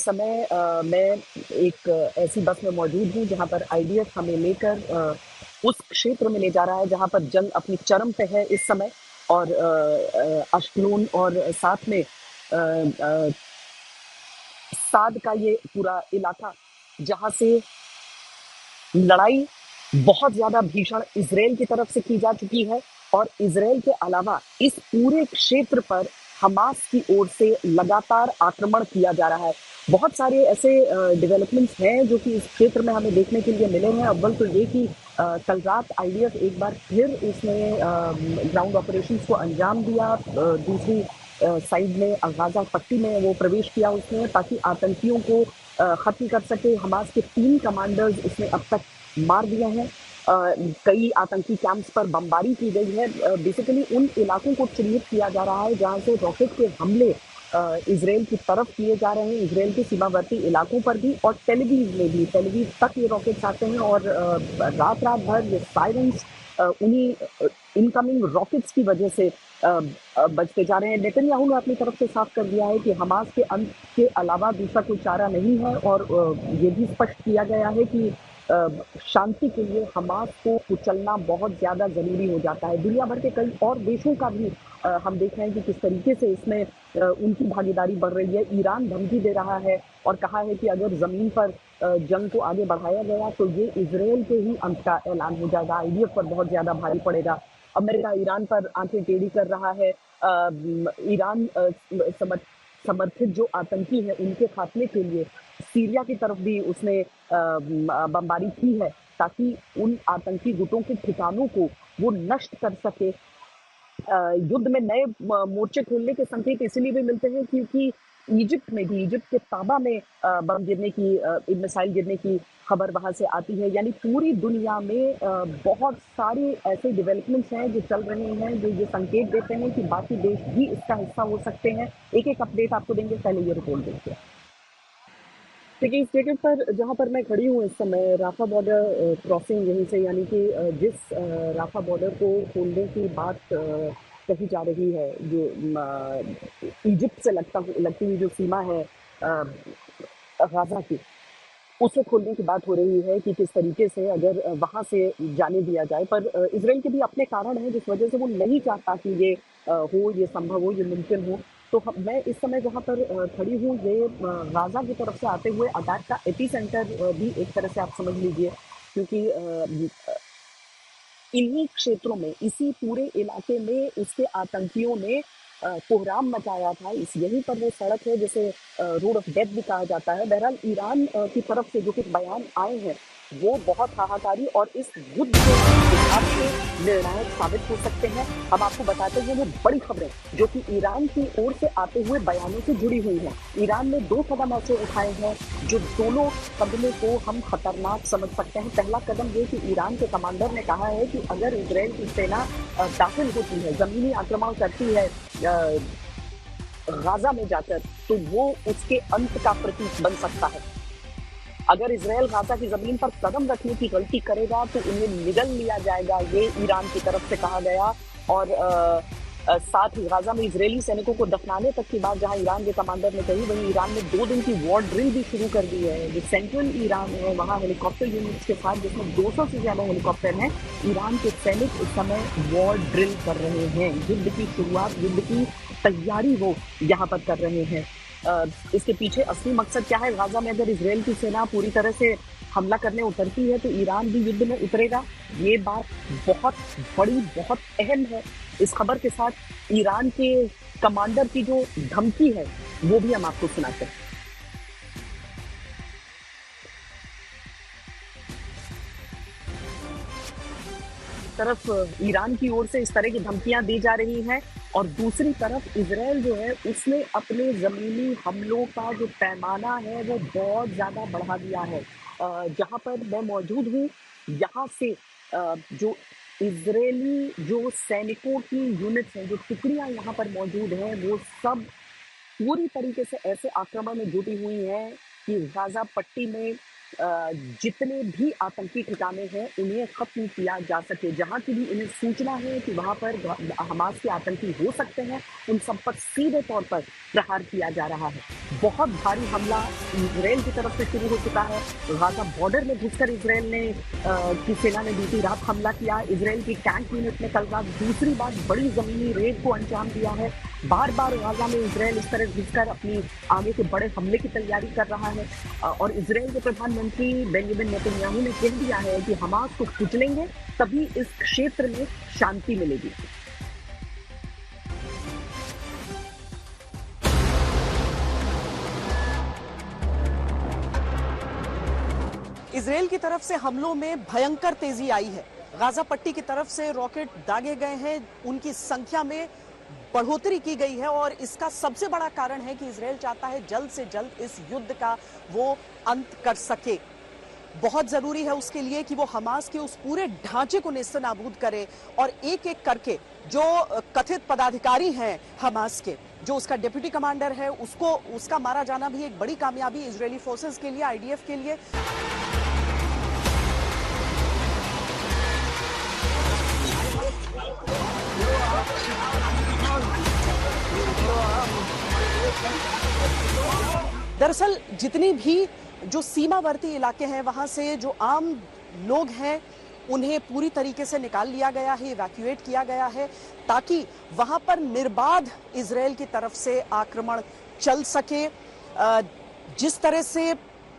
समय मैं एक ऐसी बस में मौजूद हूँ जहाँ पर आईडीएफ हमें लेकर उस क्षेत्र में ले जा रहा है जहाँ पर जंग अपनी चरम पे है इस समय। और अश्कलून और साथ में साद का ये पूरा इलाका, जहाँ से लड़ाई बहुत ज्यादा भीषण इजराइल की तरफ से की जा चुकी है। और इजराइल के अलावा इस पूरे क्षेत्र पर हमास की ओर से लगातार आक्रमण किया जा रहा है। बहुत सारे ऐसे डेवलपमेंट्स हैं जो कि इस क्षेत्र में हमें देखने के लिए मिले हैं। अव्वल तो ये कि कल रात आईडीएफ एक बार फिर उसने ग्राउंड ऑपरेशंस को अंजाम दिया। दूसरी साइड में गाजा पट्टी में वो प्रवेश किया उसने, ताकि आतंकियों को खत्म कर सके। हमास के 3 कमांडर्स उसने अब तक मार दिए हैं। कई आतंकी कैंप्स पर बमबारी की गई है। बेसिकली उन इलाकों को चिन्हित किया जा रहा है जहां से रॉकेट के हमले इजराइल की तरफ किए जा रहे हैं, इजराइल के सीमावर्ती इलाकों पर भी और टेलवीव में भी। टेलवीव तक ये रॉकेट्स आते हैं और रात रात भर ये सायरन्स उन्हीं इनकमिंग रॉकेट्स की वजह से बचते जा रहे हैं। नेतन्याहू ने अपनी तरफ से साफ कर दिया है कि हमास के अंत के अलावा दूसरा कोई चारा नहीं है। और ये भी स्पष्ट किया गया है कि शांति के लिए हमास को कुचलना बहुत ज्यादा जरूरी हो जाता है। दुनिया भर के कई और देशों का भी हम देख रहे हैं कि किस तरीके से इसमें उनकी भागीदारी बढ़ रही है। ईरान धमकी दे रहा है और कहा है कि अगर जमीन पर जंग को आगे बढ़ाया गया तो ये इजराइल के ही अंत का ऐलान हो जाएगा, आईडीएफ पर बहुत ज्यादा भारी पड़ेगा। अमेरिका ईरान पर आंखें टेढ़ी कर रहा है। ईरान समर्थित जो आतंकी है उनके खात्मे के लिए सीरिया की तरफ भी उसने बमबारी की है, ताकि उन आतंकी गुटों के ठिकानों को वो नष्ट कर सके। युद्ध में नए मोर्चे खोलने के संकेत इसलिए भी मिलते हैं क्योंकि इजिप्ट में भी, इजिप्ट के ताबा में बम गिरने की, मिसाइल गिरने की खबर वहां से आती है। यानी पूरी दुनिया में बहुत सारे ऐसे डेवलपमेंट्स हैं जो चल रहे हैं, जो ये संकेत देते हैं कि बाकी देश भी इसका हिस्सा हो सकते हैं। एक एक अपडेट आपको देंगे, पहले ये रिपोर्ट देखते हैं। देखिए, इस जगह पर जहाँ पर मैं खड़ी हूँ इस समय, राफा बॉर्डर क्रॉसिंग यहीं से, यानी कि जिस राफा बॉर्डर को खोलने की बात कही जा रही है, जो इजिप्ट से लगती हुई जो सीमा है गाजा की, उसे खोलने की बात हो रही है कि किस तरीके से अगर वहां से जाने दिया जाए। पर इसराइल के भी अपने कारण हैं जिस वजह से वो नहीं चाहता कि ये हो, ये संभव हो, ये मुमकिन हो। तो मैं इस समय जहाँ पर खड़ी हूँ, ये गाजा की तरफ से आते हुए अटैक का एपी सेंटर भी एक तरह से आप समझ लीजिए, क्योंकि इन्हीं क्षेत्रों में, इसी पूरे इलाके में उसके आतंकियों ने कोहराम मचाया था। इस यहीं पर वो सड़क है जिसे रोड ऑफ डेथ भी कहा जाता है। बहरहाल ईरान की तरफ से जो कुछ बयान आए हैं वो बहुत हाहाकारी और इस युद्ध के हिसाब से निर्णायक साबित हो सकते हैं। हम आपको बताते हैं वो बड़ी खबरें जो कि ईरान की ओर से आते हुए बयानों से जुड़ी हुई हैं। ईरान ने 2 कदम ऐसे उठाए हैं जो दोनों कदमों को हम खतरनाक समझ सकते हैं। पहला कदम ये कि ईरान के कमांडर ने कहा है कि अगर इजराइल की सेना दाखिल होती है, जमीनी आक्रमण करती है गाजा में जाकर, तो वो उसके अंत का प्रतीक बन सकता है। अगर इजराइल गाजा की जमीन पर कदम रखने की गलती करेगा तो उन्हें निगल लिया जाएगा, ये ईरान की तरफ से कहा गया। और साथ ही गाजा में इजरायली सैनिकों को दफनाने तक की बात जहां ईरान के कमांडर ने कही, वहीं ईरान ने 2 दिन की वॉर ड्रिल भी शुरू कर दी है। जो सेंट्रल ईरान है वहां हेलीकॉप्टर यूनिट्स के साथ, जिसमें 200 से ज्यादा हेलीकॉप्टर हैं, ईरान के सैनिक इस समय वॉर ड्रिल कर रहे हैं। युद्ध की शुरुआत, युद्ध की तैयारी वो यहाँ पर कर रहे हैं। इसके पीछे असली मकसद क्या है? गाजा में अगर इजराइल की सेना पूरी तरह से हमला करने उतरती है तो ईरान भी युद्ध में उतरेगा। ये बात बहुत बड़ी, बहुत अहम है। इस खबर के साथ ईरान के कमांडर की जो धमकी है वो भी हम आपको सुनाते हैं। तरफ ईरान की ओर से इस तरह की धमकियां दी जा रही हैं और दूसरी तरफ इजराइल जो है उसने अपने जमीनी हमलों का जो पैमाना है वो बहुत ज्यादा बढ़ा दिया है। जहां पर मैं मौजूद हूँ, यहाँ से जो इजरायली जो सैनिकों की यूनिट्स हैं, जो टुकड़ियां यहाँ पर मौजूद हैं, वो सब पूरी तरीके से ऐसे आक्रमण में जुटी हुई हैं कि गाजा पट्टी में जितने भी आतंकी ठिकाने हैं उन्हें खत्म किया जा सके। जहां की भी उन्हें सूचना है कि वहां पर हमास के आतंकी हो सकते हैं, उन सब पर सीधे तौर पर प्रहार किया जा रहा है। बहुत भारी हमला इजराइल की तरफ से शुरू हो चुका है। गाजा बॉर्डर में घुसकर इजराइल ने की सेना ने बीती रात हमला किया। इजराइल की टैंक यूनिट ने कल रात दूसरी बार बड़ी जमीनी रेड को अंजाम दिया है। बार बार गाजा में इजराइल इस तरह घुसकर अपनी आगे के बड़े हमले की तैयारी कर रहा है और इजराइल के प्रधानमंत्री बेंजामिन नेतन्याहू ने कह दिया है कि हमास को कुचलेंगे तभी इस क्षेत्र में शांति मिलेगी। इजराइल की तरफ से हमलों में भयंकर तेजी आई है। गाजा पट्टी की तरफ से रॉकेट दागे गए हैं, उनकी संख्या में बढ़ोतरी की गई है और इसका सबसे बड़ा कारण है कि इजराइल चाहता है जल्द से जल्द इस युद्ध का वो अंत कर सके। बहुत जरूरी है उसके लिए कि वो हमास के उस पूरे ढांचे को नेस्तनाबूद करे और एक एक करके जो कथित पदाधिकारी हैं हमास के, जो उसका डिप्टी कमांडर है, उसका मारा जाना भी एक बड़ी कामयाबी इजरायली फोर्सेस के लिए, आईडीएफ के लिए। दरअसल जितनी भी जो सीमावर्ती इलाके हैं वहां से जो आम लोग हैं उन्हें पूरी तरीके से निकाल लिया गया है, इवैक्यूएट किया गया है ताकि वहां पर निर्बाध इजराइल की तरफ से आक्रमण चल सके। जिस तरह से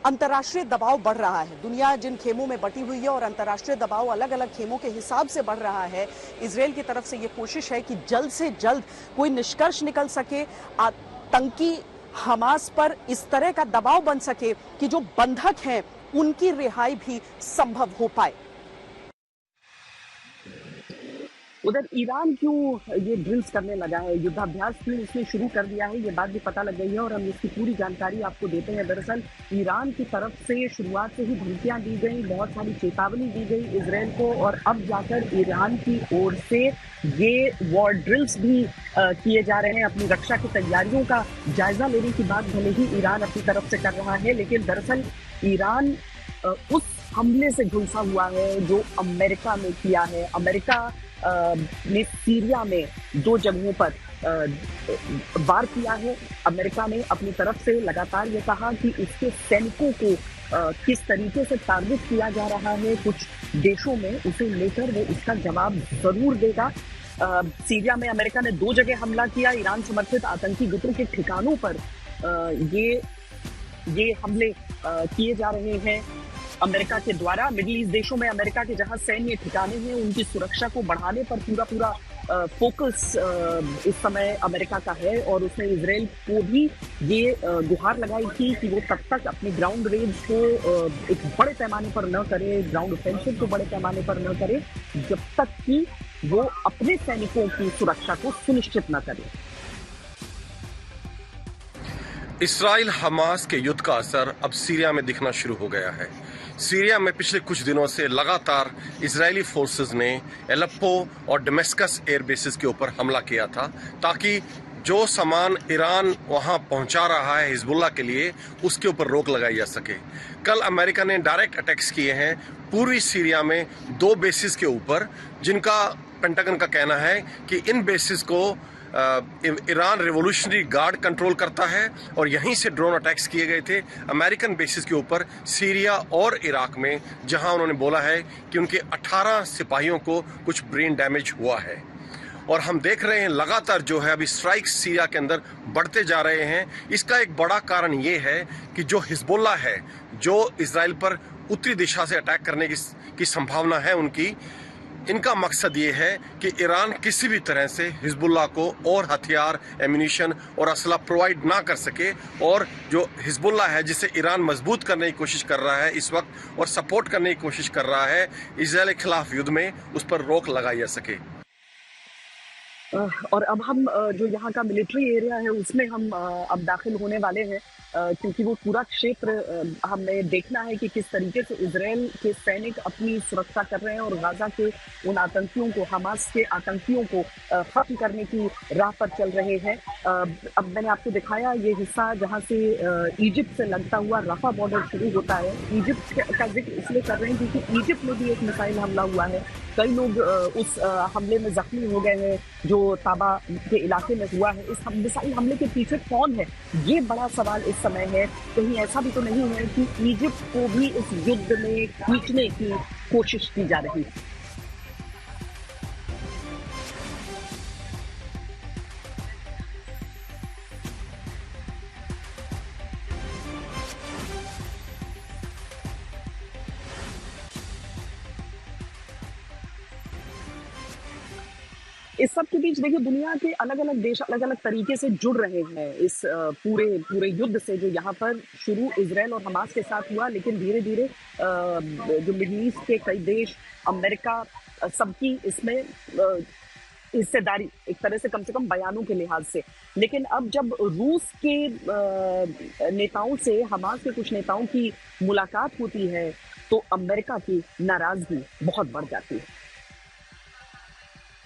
अंतर्राष्ट्रीय दबाव बढ़ रहा है, दुनिया जिन खेमों में बटी हुई है और अंतर्राष्ट्रीय दबाव अलग अलग खेमों के हिसाब से बढ़ रहा है, इजराइल की तरफ से ये कोशिश है कि जल्द से जल्द कोई निष्कर्ष निकल सके, आतंकी हमास पर इस तरह का दबाव बन सके कि जो बंधक हैं उनकी रिहाई भी संभव हो पाए। उधर ईरान क्यों ये ड्रिल्स करने लगा है, युद्धाभ्यास क्यों उसने शुरू कर दिया है, ये बात भी पता लग गई है और हम इसकी पूरी जानकारी आपको देते हैं। दरअसल ईरान की तरफ से शुरुआत से ही धमकियां दी गई, बहुत सारी चेतावनी दी गई इजराइल को और अब जाकर ईरान की ओर से ये वॉर ड्रिल्स भी किए जा रहे हैं। अपनी रक्षा की तैयारियों का जायजा लेने की बात भले ही ईरान अपनी तरफ से कर रहा है, लेकिन दरअसल ईरान उस हमले से झुलसा हुआ है जो अमेरिका ने किया है। अमेरिका ने सीरिया में 2 जगहों पर वार किया है। अमेरिका ने अपनी तरफ से लगातार ये कहा कि उसके सैनिकों को किस तरीके से टारगेट किया जा रहा है कुछ देशों में, उसे लेकर वो इसका जवाब जरूर देगा। सीरिया में अमेरिका ने 2 जगह हमला किया। ईरान समर्थित आतंकी गुटों के ठिकानों पर ये हमले किए जा रहे हैं अमेरिका के द्वारा। मिडिल ईस्ट देशों में अमेरिका के जहां सैन्य ठिकाने हैं उनकी सुरक्षा को बढ़ाने पर पूरा फोकस इस समय अमेरिका का है और उसने इजराइल को भी ये गुहार लगाई थी कि वो तब तक अपनी ग्राउंड रेंज को एक बड़े पैमाने पर न करे, ग्राउंड ऑफेंसिव को बड़े पैमाने पर न करे जब तक कि वो अपने सैनिकों की सुरक्षा को सुनिश्चित न करे। इस्राइल हमास के युद्ध का असर अब सीरिया में दिखना शुरू हो गया है। सीरिया में पिछले कुछ दिनों से लगातार इजरायली फोर्सेस ने एलेप्पो और डमेस्कस एयर बेसिस के ऊपर हमला किया था ताकि जो सामान ईरान वहां पहुंचा रहा है हिजबुल्लाह के लिए उसके ऊपर रोक लगाई जा सके। कल अमेरिका ने डायरेक्ट अटैक्स किए हैं पूरी सीरिया में 2 बेसिस के ऊपर, जिनका पेंटागन का कहना है कि इन बेसिस को ईरान रिवॉल्यूशनरी गार्ड कंट्रोल करता है और यहीं से ड्रोन अटैक्स किए गए थे अमेरिकन बेसिस के ऊपर सीरिया और इराक में, जहां उन्होंने बोला है कि उनके 18 सिपाहियों को कुछ ब्रेन डैमेज हुआ है। और हम देख रहे हैं लगातार जो है अभी स्ट्राइक्स सीरिया के अंदर बढ़ते जा रहे हैं। इसका एक बड़ा कारण ये है कि जो हिजबुल्लाह है, जो इजराइल पर उत्तरी दिशा से अटैक करने की संभावना है उनकी, इनका मकसद ये है कि ईरान किसी भी तरह से हिजबुल्लाह को और हथियार, एम्यूनिशन और असला प्रोवाइड ना कर सके और जो हिजबुल्लाह है जिसे ईरान मजबूत करने की कोशिश कर रहा है इस वक्त और सपोर्ट करने की कोशिश कर रहा है इजराइल के खिलाफ युद्ध में, उस पर रोक लगाई जा सके। और अब हम जो यहाँ का मिलिट्री एरिया है उसमें हम अब दाखिल होने वाले हैं, क्योंकि वो पूरा क्षेत्र हमें देखना है कि किस तरीके से इजराइल के सैनिक अपनी सुरक्षा कर रहे हैं और गाजा के उन आतंकियों को, हमास के आतंकियों को खत्म करने की राह पर चल रहे हैं। अब मैंने आपको दिखाया ये हिस्सा जहाँ से इजिप्ट से लगता हुआ रफा बॉर्डर शुरू होता है। इजिप्ट का जिक्र इसलिए कर रहे हैं क्योंकि इजिप्ट में भी एक मिसाइल हमला हुआ है, कई लोग उस हमले में जख्मी हो गए हैं जो ताबा के इलाके में हुआ है। इस मिसाइल हमले के पीछे कौन है, ये बड़ा सवाल इस समय है। कहीं ऐसा भी तो नहीं है कि इजिप्ट को भी इस युद्ध में खींचने की कोशिश की जा रही है। इस सब के बीच देखिए दुनिया के अलग अलग देश अलग अलग तरीके से जुड़ रहे हैं इस पूरे युद्ध से, जो यहाँ पर शुरू इजराइल और हमास के साथ हुआ, लेकिन धीरे धीरे जो मिडल ईस्ट के कई देश, अमेरिका, सबकी इसमें हिस्सेदारी एक तरह से कम बयानों के लिहाज से। लेकिन अब जब रूस के नेताओं से हमास के कुछ नेताओं की मुलाकात होती है तो अमेरिका की नाराजगी बहुत बढ़ जाती है।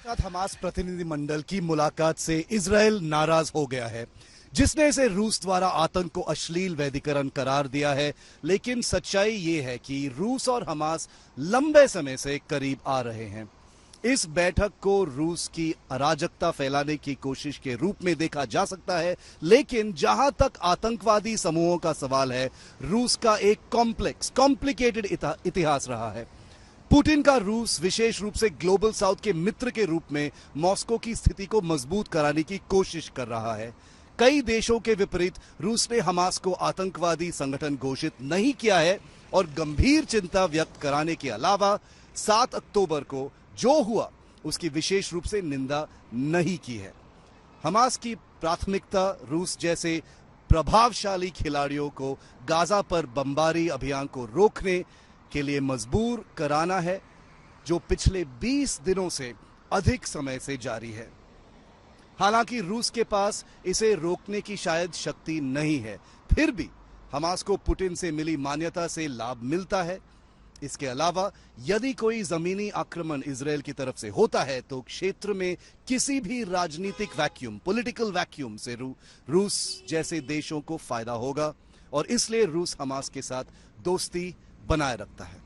साथ हमास प्रतिनिधिमंडल की मुलाकात से इजराइल नाराज हो गया है, जिसने इसे रूस द्वारा आतंक को अश्लील वैधिकरण करार दिया है। लेकिन सच्चाई ये है कि रूस और हमास लंबे समय से करीब आ रहे हैं। इस बैठक को रूस की अराजकता फैलाने की कोशिश के रूप में देखा जा सकता है, लेकिन जहां तक आतंकवादी समूहों का सवाल है, रूस का एक कॉम्प्लिकेटेड इतिहास रहा है। पुतिन का रूस विशेष रूप से ग्लोबल साउथ के मित्र के रूप में मॉस्को की स्थिति को मजबूत कराने की कोशिश कर रहा है। कई देशों के विपरीत रूस ने हमास को आतंकवादी संगठन घोषित नहीं किया है और गंभीर चिंता व्यक्त कराने के अलावा 7 अक्टूबर को जो हुआ उसकी विशेष रूप से निंदा नहीं की है। हमास की प्राथमिकता रूस जैसे प्रभावशाली खिलाड़ियों को गाजा पर बमबारी अभियान को रोकने के लिए मजबूर कराना है, जो पिछले 20 दिनों से अधिक समय से जारी है। हालांकि रूस के पास इसे रोकने की शायद शक्ति नहीं है, फिर भी हमास को पुतिन से मिली मान्यता से लाभ मिलता है। इसके अलावा यदि कोई जमीनी आक्रमण इजराइल की तरफ से होता है तो क्षेत्र में किसी भी राजनीतिक वैक्यूम, पॉलिटिकल वैक्यूम से रूस जैसे देशों को फायदा होगा और इसलिए रूस हमास के साथ दोस्ती बनाए रखता है।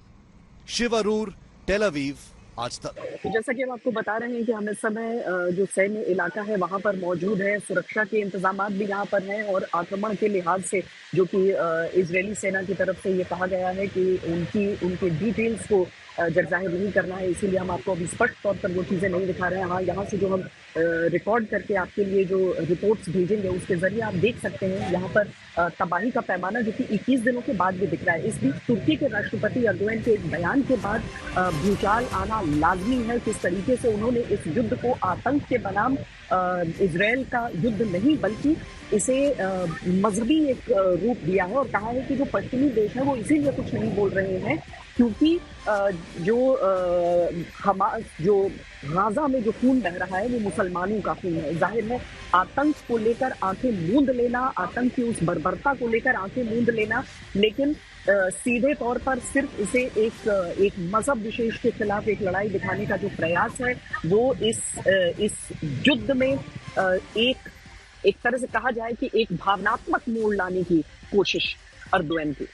शिव अरूर, टेल अवीव, आज तक। तो जैसा कि हम आपको बता रहे हैं कि हम इस समय जो सैन्य इलाका है वहां पर मौजूद है, सुरक्षा के इंतजाम भी यहाँ पर हैं और आक्रमण के लिहाज से जो कि इजरायली सेना की तरफ से ये कहा गया है कि उनके डिटेल्स को जग जाहिर नहीं करना है, इसीलिए हम आपको अभी स्पष्ट तौर पर वो चीज़ें नहीं दिखा रहे हैं। हाँ, यहाँ से जो हम रिकॉर्ड करके आपके लिए जो रिपोर्ट्स भेजेंगे उसके जरिए आप देख सकते हैं यहाँ पर तबाही का पैमाना जो कि 21 दिनों के बाद भी दिख रहा है। इस बीच तुर्की के राष्ट्रपति अर्दोगन के एक बयान के बाद भूचाल आना लाजमी है। किस तरीके से उन्होंने इस युद्ध को आतंक के बनाम इजराइल का युद्ध नहीं बल्कि इसे मजहबी एक रूप दिया है और कहा है कि जो पश्चिमी देश है वो इसीलिए कुछ नहीं बोल रहे हैं क्योंकि जो गाजा में जो खून बह रहा है वो मुसलमानों का खून है। जाहिर है आतंक को लेकर आंखें मूंद लेना, आतंक की उस बर्बरता को लेकर आंखें मूंद लेना, लेकिन सीधे तौर पर सिर्फ इसे एक मजहब विशेष के खिलाफ एक लड़ाई दिखाने का जो प्रयास है वो इस युद्ध में एक तरह से कहा जाए कि एक भावनात्मक मोड़ लाने की कोशिश अर्दोगन की।